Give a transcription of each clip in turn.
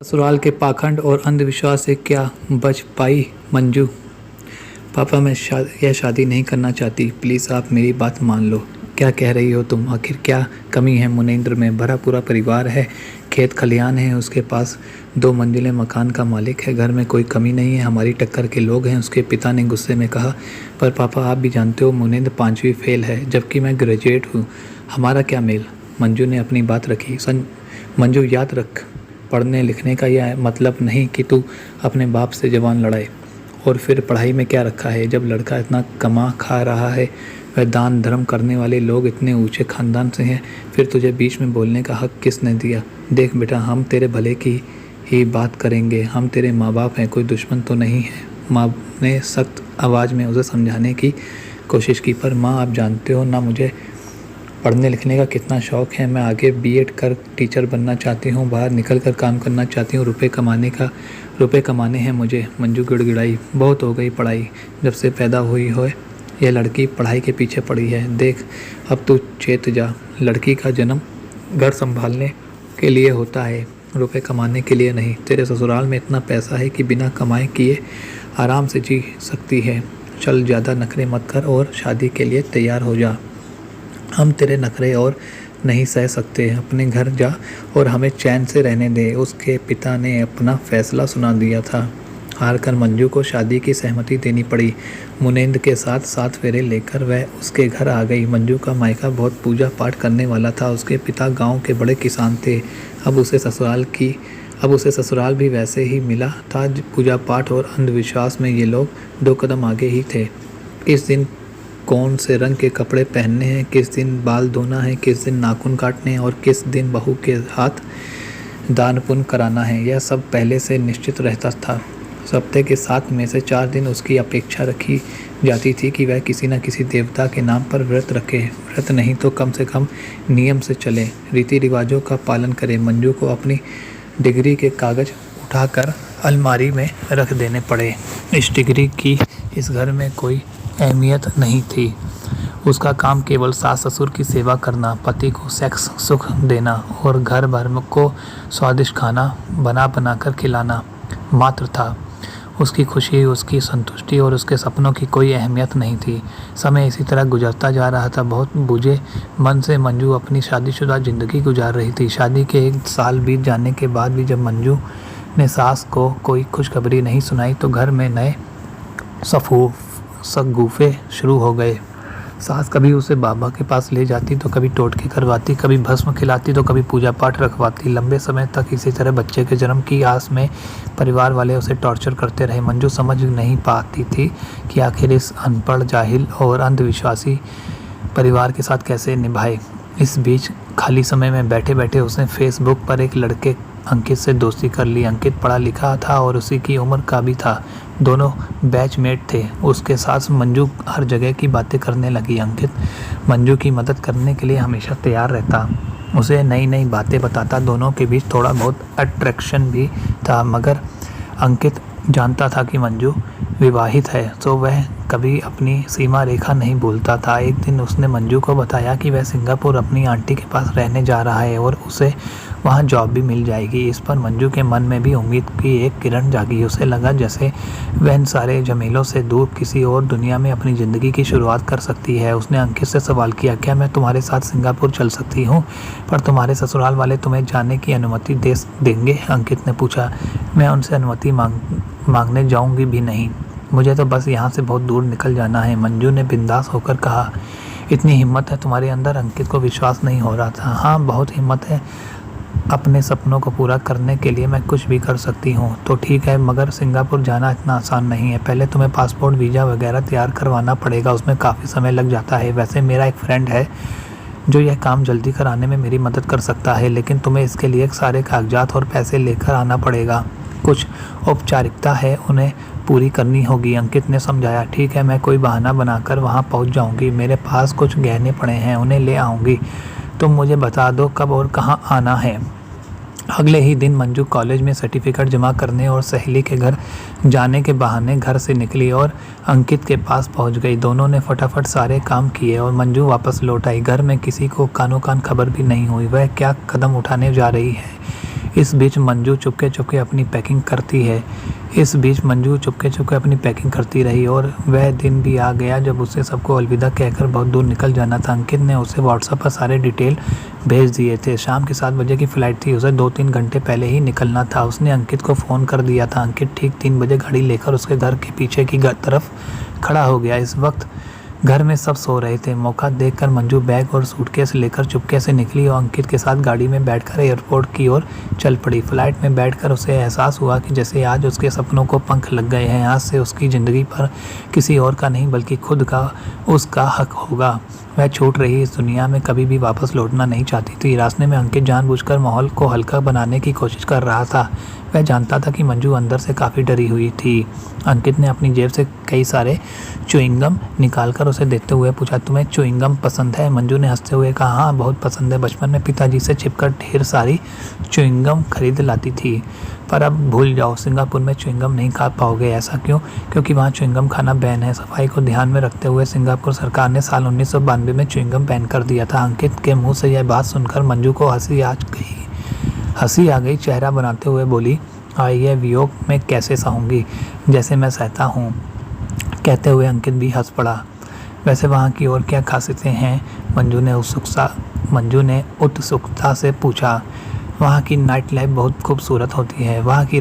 ससुराल के पाखंड और अंधविश्वास से क्या बच पाई मंजू? पापा, मैं यह शादी नहीं करना चाहती। प्लीज़ आप मेरी बात मान लो। क्या कह रही हो तुम? आखिर क्या कमी है मुनेंद्र में? भरा पूरा परिवार है, खेत खलियान है, उसके पास 2 मंजिले मकान का मालिक है। घर में कोई कमी नहीं है, हमारी टक्कर के लोग हैं, उसके पिता ने गुस्से में कहा। पर पापा, आप भी जानते हो मुनेंद्र 5वीं फेल है, जबकि मैं ग्रेजुएट हूँ। हमारा क्या मेल? मंजू ने अपनी बात रखी। मंजू, याद रख, पढ़ने लिखने का यह मतलब नहीं कि तू अपने बाप से जबान लड़ाए। और फिर पढ़ाई में क्या रखा है? जब लड़का इतना कमा खा रहा है, वह दान धर्म करने वाले लोग इतने ऊंचे खानदान से हैं, फिर तुझे बीच में बोलने का हक किसने दिया? देख बेटा, हम तेरे भले की ही बात करेंगे। हम तेरे माँ बाप हैं, कोई दुश्मन तो नहीं है। माँ ने सख्त आवाज़ में उसे समझाने की कोशिश की। पर माँ, आप जानते हो ना मुझे पढ़ने लिखने का कितना शौक़ है। मैं आगे बीएड कर टीचर बनना चाहती हूँ, बाहर निकल कर काम करना चाहती हूँ। रुपए कमाने हैं मुझे। मंजू गिड़गिड़ाई। बहुत हो गई पढ़ाई। जब से पैदा हुई हो यह लड़की पढ़ाई के पीछे पड़ी है। देख, अब तू चेत जा। लड़की का जन्म घर संभालने के लिए होता है, रुपए कमाने के लिए नहीं। तेरे ससुराल में इतना पैसा है कि बिना कमाए किए आराम से जी सकती है। चल, ज़्यादा नखरे मत कर और शादी के लिए तैयार हो जा। हम तेरे नखरे और नहीं सह सकते। अपने घर जा और हमें चैन से रहने दे। उसके पिता ने अपना फैसला सुना दिया था। हार कर मंजू को शादी की सहमति देनी पड़ी। मुनेंद्र के साथ 7 फेरे लेकर वह उसके घर आ गई। मंजू का मायका बहुत पूजा पाठ करने वाला था। उसके पिता गांव के बड़े किसान थे। अब उसे ससुराल भी वैसे ही मिला था। पूजा पाठ और अंधविश्वास में ये लोग 2 कदम आगे ही थे। इस दिन कौन से रंग के कपड़े पहनने हैं, किस दिन बाल धोना है, किस दिन नाखून काटने हैं और किस दिन बहू के हाथ दान पुण्य कराना है, यह सब पहले से निश्चित रहता था। हफ्ते के 7 में से 4 दिन उसकी अपेक्षा रखी जाती थी कि वह किसी न किसी देवता के नाम पर व्रत रखे। व्रत नहीं तो कम से कम नियम से चले, रीति रिवाजों का पालन करे। मंजू को अपनी डिग्री के कागज उठाकर अलमारी में रख देने पड़े। इस डिग्री की इस घर में कोई अहमियत नहीं थी। उसका काम केवल सास ससुर की सेवा करना, पति को सेक्स सुख देना और घर भर को स्वादिष्ट खाना बना कर खिलाना मात्र था। उसकी खुशी, उसकी संतुष्टि और उसके सपनों की कोई अहमियत नहीं थी। समय इसी तरह गुजरता जा रहा था। बहुत बुझे मन से मंजू अपनी शादीशुदा ज़िंदगी गुजार रही थी। शादी के 1 साल बीत जाने के बाद भी जब मंजू ने सास को कोई खुशखबरी नहीं सुनाई तो घर में नए शगुफे शुरू हो गए। सास कभी उसे बाबा के पास ले जाती तो कभी टोटके करवाती, कभी भस्म खिलाती तो कभी पूजा पाठ रखवाती। लंबे समय तक इसी तरह बच्चे के जन्म की आस में परिवार वाले उसे टॉर्चर करते रहे। मंजू समझ नहीं पाती थी कि आखिर इस अनपढ़, जाहिल और अंधविश्वासी परिवार के साथ कैसे निभाए। इस बीच खाली समय में बैठे बैठे उसने फेसबुक पर एक लड़के अंकित से दोस्ती कर ली। अंकित पढ़ा लिखा था और उसी की उम्र का भी था। दोनों बैचमेट थे। उसके साथ मंजू हर जगह की बातें करने लगी। अंकित मंजू की मदद करने के लिए हमेशा तैयार रहता, उसे नई नई बातें बताता। दोनों के बीच थोड़ा बहुत अट्रैक्शन भी था, मगर अंकित जानता था कि मंजू विवाहित है तो वह कभी अपनी सीमा रेखा नहीं भूलता था। एक दिन उसने मंजू को बताया कि वह सिंगापुर अपनी आंटी के पास रहने जा रहा है और उसे वहाँ जॉब भी मिल जाएगी। इस पर मंजू के मन में भी उम्मीद की एक किरण जागी। उसे लगा जैसे वह इन सारे झमेलों से दूर किसी और दुनिया में अपनी ज़िंदगी की शुरुआत कर सकती है। उसने अंकित से सवाल किया, क्या मैं तुम्हारे साथ सिंगापुर चल सकती हूँ? पर तुम्हारे ससुराल वाले तुम्हें जाने की अनुमति देंगे? अंकित ने पूछा। मैं उनसे अनुमति मांगने जाऊँगी भी नहीं, मुझे तो बस यहाँ से बहुत दूर निकल जाना है, मंजू ने बिंदास होकर कहा। इतनी हिम्मत है तुम्हारे अंदर? अंकित को विश्वास नहीं हो रहा था। हाँ, बहुत हिम्मत है। अपने सपनों को पूरा करने के लिए मैं कुछ भी कर सकती हूँ। तो ठीक है, मगर सिंगापुर जाना इतना आसान नहीं है। पहले तुम्हें पासपोर्ट, वीज़ा वगैरह तैयार करवाना पड़ेगा, उसमें काफ़ी समय लग जाता है। वैसे मेरा एक फ्रेंड है जो यह काम जल्दी कराने में मेरी मदद कर सकता है, लेकिन तुम्हें इसके लिए सारे कागजात और पैसे लेकर आना पड़ेगा। कुछ औपचारिकता है, उन्हें पूरी करनी होगी, अंकित ने समझाया। ठीक है, मैं कोई बहाना बनाकर वहाँ पहुँच जाऊँगी। मेरे पास कुछ गहने पड़े हैं, उन्हें ले आऊँगी। तुम मुझे बता दो कब और कहाँ आना है। अगले ही दिन मंजू कॉलेज में सर्टिफिकेट जमा करने और सहेली के घर जाने के बहाने घर से निकली और अंकित के पास पहुंच गई। दोनों ने फटाफट सारे काम किए और मंजू वापस लौट आई। घर में किसी को कानो कान खबर भी नहीं हुई वह क्या कदम उठाने जा रही है। इस बीच मंजू चुपके चुपके अपनी पैकिंग करती रही और वह दिन भी आ गया जब उसे सबको अलविदा कहकर बहुत दूर निकल जाना था। अंकित ने उसे व्हाट्सएप पर सारे डिटेल भेज दिए थे। शाम के 7 बजे की फ़्लाइट थी, उसे 2-3 घंटे पहले ही निकलना था। उसने अंकित को फ़ोन कर दिया था। अंकित ठीक 3 बजे गाड़ी लेकर उसके घर के पीछे की तरफ खड़ा हो गया। इस वक्त घर में सब सो रहे थे। मौका देखकर मंजू बैग और सूटकेस लेकर चुपके से निकली और अंकित के साथ गाड़ी में बैठकर एयरपोर्ट की ओर चल पड़ी। फ्लाइट में बैठकर उसे एहसास हुआ कि जैसे आज उसके सपनों को पंख लग गए हैं। आज से उसकी ज़िंदगी पर किसी और का नहीं बल्कि खुद का उसका हक होगा। वह छूट रही इस दुनिया में कभी भी वापस लौटना नहीं चाहती थी। रास्ते में अंकित जानबूझकर माहौल को हल्का बनाने की कोशिश कर रहा था। वह जानता था कि मंजू अंदर से काफ़ी डरी हुई थी। अंकित ने अपनी जेब से कई सारे च्युइंगम निकालकर उसे देते हुए पूछा, तुम्हें च्युइंगम पसंद है? मंजू ने हंसते हुए कहा, हाँ बहुत पसंद है। बचपन में पिताजी से छिपकर ढेर सारी च्युइंगम खरीद लाती थी, पर अब भूल जाओ, सिंगापुर में च्युइंगम नहीं खा पाओगे। ऐसा क्यों? क्योंकि वहाँ च्युइंगम खाना बैन है। सफाई को ध्यान में रखते हुए सिंगापुर सरकार ने साल 1992 में च्युइंगम बैन कर दिया था। अंकित के मुँह से यह बात सुनकर मंजू को हंसी आ गई। चेहरा बनाते हुए बोली, ये वियोग में कैसे सहूँगी जैसे मैं सहता हूँ। कहते हुए अंकित भी हंस पड़ा। वैसे वहाँ की और क्या खासियतें हैं? मंजू ने उत्सुकता से पूछा। वहाँ की नाइट लाइफ बहुत खूबसूरत होती है। वहाँ की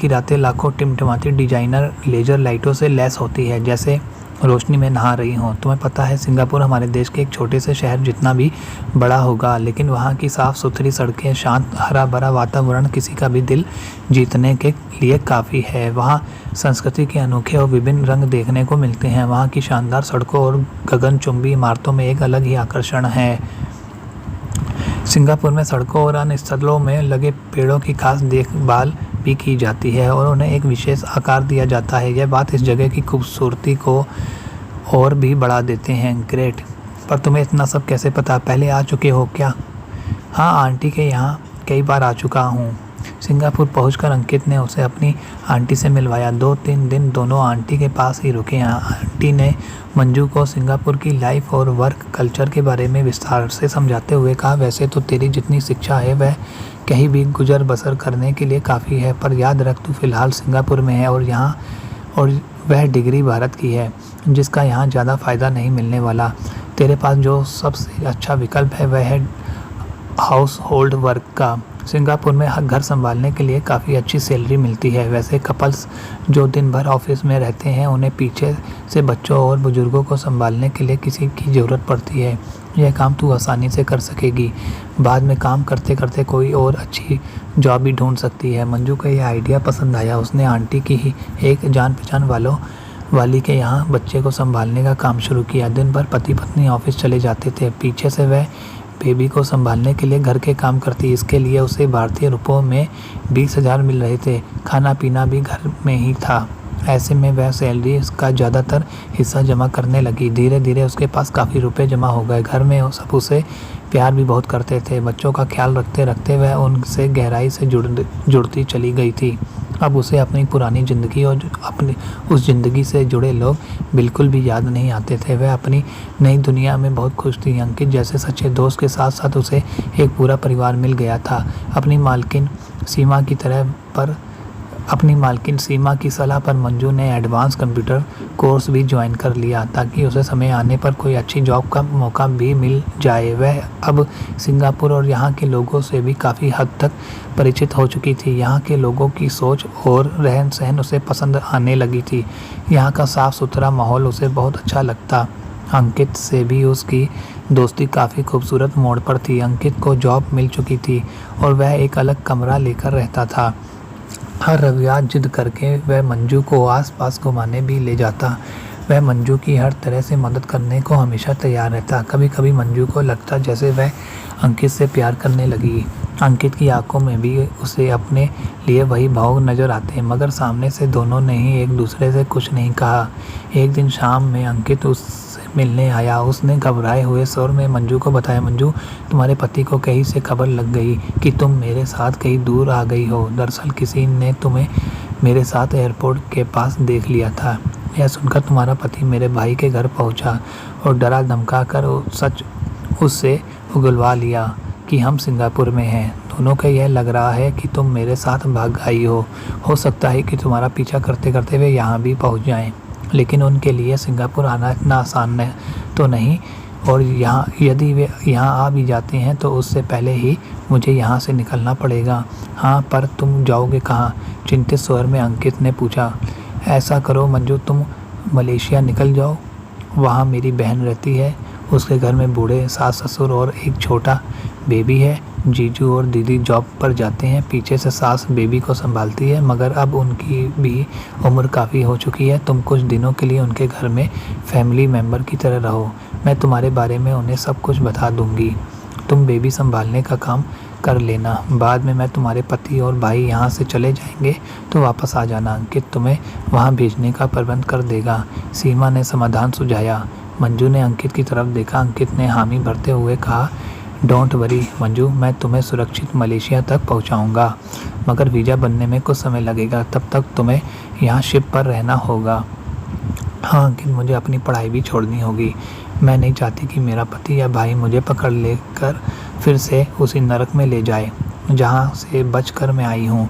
रातें लाखों टिमटिमाती डिजाइनर लेजर लाइटों से लैस होती है, जैसे रोशनी में नहा रही हों। तुम्हें पता है, सिंगापुर हमारे देश के एक छोटे से शहर जितना भी बड़ा होगा, लेकिन वहाँ की साफ़ सुथरी सड़कें, शांत हरा भरा वातावरण किसी का भी दिल जीतने के लिए काफ़ी है। वहाँ संस्कृति के अनोखे और विभिन्न रंग देखने को मिलते हैं। वहाँ की शानदार सड़कों और गगनचुंबी इमारतों में एक अलग ही आकर्षण है। सिंगापुर में सड़कों और अन्य स्थलों में लगे पेड़ों की खास देखभाल भी की जाती है और उन्हें एक विशेष आकार दिया जाता है। यह बात इस जगह की खूबसूरती को और भी बढ़ा देते हैं। ग्रेट, पर तुम्हें इतना सब कैसे पता? पहले आ चुके हो क्या? हाँ, आंटी के यहाँ कई बार आ चुका हूँ। सिंगापुर पहुंचकर अंकित ने उसे अपनी आंटी से मिलवाया। 2-3 दिन दोनों आंटी के पास ही रुके। आंटी ने मंजू को सिंगापुर की लाइफ और वर्क कल्चर के बारे में विस्तार से समझाते हुए कहा, वैसे तो तेरी जितनी शिक्षा है वह कहीं भी गुजर बसर करने के लिए काफ़ी है, पर याद रख तू फ़िलहाल सिंगापुर में है और वह डिग्री भारत की है, जिसका यहाँ ज़्यादा फ़ायदा नहीं मिलने वाला। तेरे पास जो सबसे अच्छा विकल्प है वह है हाउस होल्ड वर्क का। सिंगापुर में घर संभालने के लिए काफ़ी अच्छी सैलरी मिलती है। वैसे कपल्स जो दिन भर ऑफिस में रहते हैं, उन्हें पीछे से बच्चों और बुजुर्गों को संभालने के लिए किसी की ज़रूरत पड़ती है। यह काम तू आसानी से कर सकेगी। बाद में काम करते करते कोई और अच्छी जॉब भी ढूंढ सकती है। मंजू को यह आइडिया पसंद आया। उसने आंटी की ही एक जान पहचान वाली के यहाँ बच्चे को संभालने का काम शुरू किया। दिन भर पति पत्नी ऑफिस चले जाते थे। पीछे से वह बेबी को संभालने के लिए घर के काम करती। इसके लिए उसे भारतीय रुपयों में 20,000 मिल रहे थे। खाना पीना भी घर में ही था। ऐसे में वह सैलरी का ज़्यादातर हिस्सा जमा करने लगी। धीरे धीरे उसके पास काफ़ी रुपए जमा हो गए। घर में सब उसे प्यार भी बहुत करते थे। बच्चों का ख्याल रखते रखते वह उनसे गहराई से जुड़ती चली गई थी। अब उसे अपनी पुरानी ज़िंदगी और अपनी उस ज़िंदगी से जुड़े लोग बिल्कुल भी याद नहीं आते थे। वह अपनी नई दुनिया में बहुत खुश थी। अंकित जैसे सच्चे दोस्त के साथ साथ उसे एक पूरा परिवार मिल गया था। अपनी मालकिन सीमा की सलाह पर मंजू ने एडवांस कंप्यूटर कोर्स भी ज्वाइन कर लिया, ताकि उसे समय आने पर कोई अच्छी जॉब का मौका भी मिल जाए। वह अब सिंगापुर और यहाँ के लोगों से भी काफ़ी हद तक परिचित हो चुकी थी। यहाँ के लोगों की सोच और रहन सहन उसे पसंद आने लगी थी। यहाँ का साफ़ सुथरा माहौल उसे बहुत अच्छा लगता। अंकित से भी उसकी दोस्ती काफ़ी खूबसूरत मोड़ पर थी। अंकित को जॉब मिल चुकी थी और वह एक अलग कमरा लेकर रहता था। हर रविवार जिद करके वह मंजू को आसपास घुमाने भी ले जाता। वह मंजू की हर तरह से मदद करने को हमेशा तैयार रहता। कभी कभी मंजू को लगता जैसे वह अंकित से प्यार करने लगी। अंकित की आंखों में भी उसे अपने लिए वही भाव नज़र आते, मगर सामने से दोनों ने ही एक दूसरे से कुछ नहीं कहा। एक दिन शाम में अंकित उससे मिलने आया। उसने घबराए हुए स्वर में मंजू को बताया, मंजू, तुम्हारे पति को कहीं से खबर लग गई कि तुम मेरे साथ कहीं दूर आ गई हो। दरअसल किसी ने तुम्हें मेरे साथ एयरपोर्ट के पास देख लिया था। यह सुनकर तुम्हारा पति मेरे भाई के घर पहुंचा और डरा धमका कर सच उससे उगलवा लिया कि हम सिंगापुर में हैं। सुनो के यह लग रहा है कि तुम मेरे साथ भाग आई हो सकता है कि तुम्हारा पीछा करते करते वे यहाँ भी पहुँच जाएं, लेकिन उनके लिए सिंगापुर आना इतना आसान तो नहीं, और यहाँ यदि वे यहाँ आ भी जाते हैं तो उससे पहले ही मुझे यहाँ से निकलना पड़ेगा। हाँ, पर तुम जाओगे कहाँ? चिंतित स्वर में अंकित ने पूछा। ऐसा करो मंजू, तुम मलेशिया निकल जाओ, वहाँ मेरी बहन रहती है, उसके घर में बूढ़े सास ससुर और एक छोटा बेबी है। जीजू और दीदी जॉब पर जाते हैं, पीछे से सास बेबी को संभालती है, मगर अब उनकी भी उम्र काफ़ी हो चुकी है। तुम कुछ दिनों के लिए उनके घर में फैमिली मेम्बर की तरह रहो, मैं तुम्हारे बारे में उन्हें सब कुछ बता दूंगी। तुम बेबी संभालने का काम कर लेना, बाद में मैं तुम्हारे पति और भाई यहाँ से चले जाएंगे तो वापस आ जाना, अंकित तुम्हें वहाँ भेजने का प्रबंध कर देगा, सीमा ने समाधान सुझाया। मंजू ने अंकित की तरफ देखा। अंकित ने हामी भरते हुए कहा, डोंट वरी मंजू, मैं तुम्हें सुरक्षित मलेशिया तक पहुँचाऊँगा, मगर वीज़ा बनने में कुछ समय लगेगा, तब तक तुम्हें यहाँ शिप पर रहना होगा। हाँ अंकित, मुझे अपनी पढ़ाई भी छोड़नी होगी, मैं नहीं चाहती कि मेरा पति या भाई मुझे पकड़ लेकर फिर से उसी नरक में ले जाए जहाँ से बचकर मैं आई हूँ।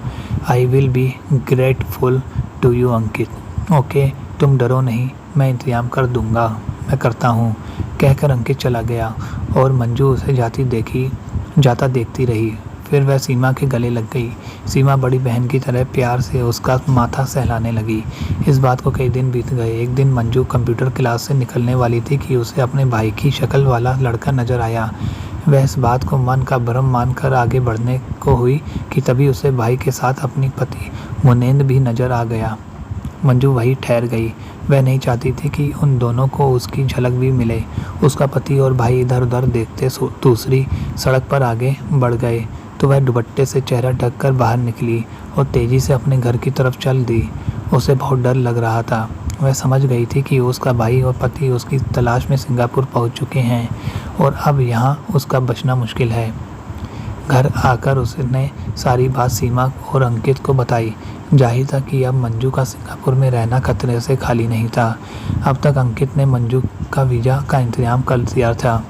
I will be grateful to you Ankit. Okay, तुम डरो नहीं, मैं इंतजाम कर दूँगा, मैं करता हूँ, कहकर अंकित चला गया और मंजू उसे जाता देखती रही। फिर वह सीमा के गले लग गई। सीमा बड़ी बहन की तरह प्यार से उसका माथा सहलाने लगी। इस बात को कई दिन बीत गए। एक दिन मंजू कंप्यूटर क्लास से निकलने वाली थी कि उसे अपने भाई की शक्ल वाला लड़का नजर आया। वह इस बात को मन का भ्रम मानकर आगे बढ़ने को हुई कि तभी उसे भाई के साथ अपनी पति मुनेंद भी नजर आ गया। मंजू वहीं ठहर गई। वह नहीं चाहती थी कि उन दोनों को उसकी झलक भी मिले। उसका पति और भाई इधर उधर देखते दूसरी सड़क पर आगे बढ़ गए तो वह दुपट्टे से चेहरा ढककर बाहर निकली और तेजी से अपने घर की तरफ चल दी। उसे बहुत डर लग रहा था। वह समझ गई थी कि उसका भाई और पति उसकी तलाश में सिंगापुर पहुंच चुके हैं और अब यहाँ उसका बचना मुश्किल है। घर आकर उसने सारी बात सीमा और अंकित को बताई। जाहिर था कि अब मंजू का सिंगापुर में रहना खतरे से खाली नहीं था। अब तक अंकित ने मंजू का वीज़ा का इंतजाम कर दिया था।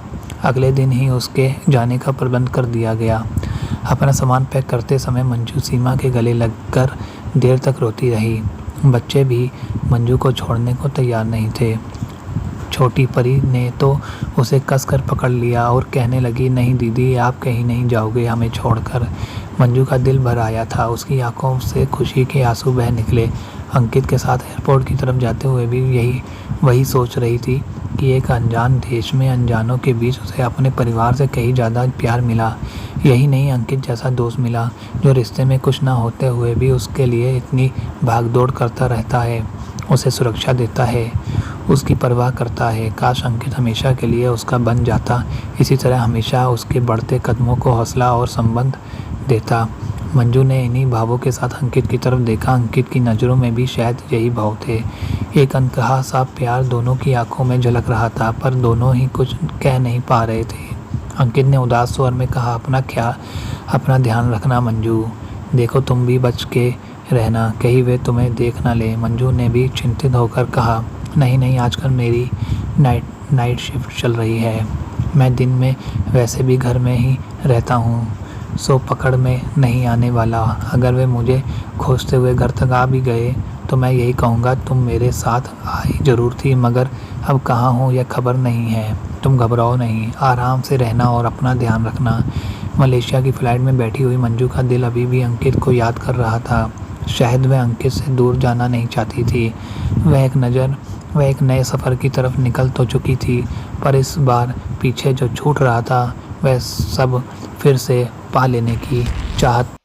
अगले दिन ही उसके जाने का प्रबंध कर दिया गया। अपना सामान पैक करते समय मंजू सीमा के गले लगकर देर तक रोती रही। बच्चे भी मंजू को छोड़ने को तैयार नहीं थे। छोटी परी ने तो उसे कसकर पकड़ लिया और कहने लगी, नहीं दीदी, आप कहीं नहीं जाओगे हमें छोड़कर। मंजू का दिल भर आया था। उसकी आंखों से खुशी के आंसू बह निकले। अंकित के साथ एयरपोर्ट की तरफ जाते हुए भी वही सोच रही थी कि एक अनजान देश में अनजानों के बीच उसे अपने परिवार से कहीं ज़्यादा प्यार मिला। यही नहीं, अंकित जैसा दोस्त मिला जो रिश्ते में कुछ ना होते हुए भी उसके लिए इतनी भागदौड़ करता रहता है, उसे सुरक्षा देता है, उसकी परवाह करता है। काश अंकित हमेशा के लिए उसका बन जाता, इसी तरह हमेशा उसके बढ़ते कदमों को हौसला और संबंध देता। मंजू ने इन्हीं भावों के साथ अंकित की तरफ देखा। अंकित की नज़रों में भी शायद यही भाव थे। एक अनकहा सा प्यार दोनों की आंखों में झलक रहा था, पर दोनों ही कुछ कह नहीं पा रहे थे। अंकित ने उदास स्वर में कहा, अपना ध्यान रखना मंजू, देखो तुम भी बच के रहना, कहीं वे तुम्हें देख ना ले। मंजू ने भी चिंतित होकर कहा, नहीं, आजकल मेरी नाइट शिफ्ट चल रही है, मैं दिन में वैसे भी घर में ही रहता हूँ, सो पकड़ में नहीं आने वाला। अगर वे मुझे खोजते हुए घर तक आ भी गए तो मैं यही कहूँगा, तुम मेरे साथ आई ज़रूर थी, मगर अब कहाँ हूँ यह खबर नहीं है। तुम घबराओ नहीं, आराम से रहना और अपना ध्यान रखना। मलेशिया की फ़्लाइट में बैठी हुई मंजू का दिल अभी भी अंकित को याद कर रहा था। शायद वह अंकित से दूर जाना नहीं चाहती थी। वह एक नए सफ़र की तरफ निकल तो चुकी थी, पर इस बार पीछे जो छूट रहा था वह सब फिर से पा लेने की चाहत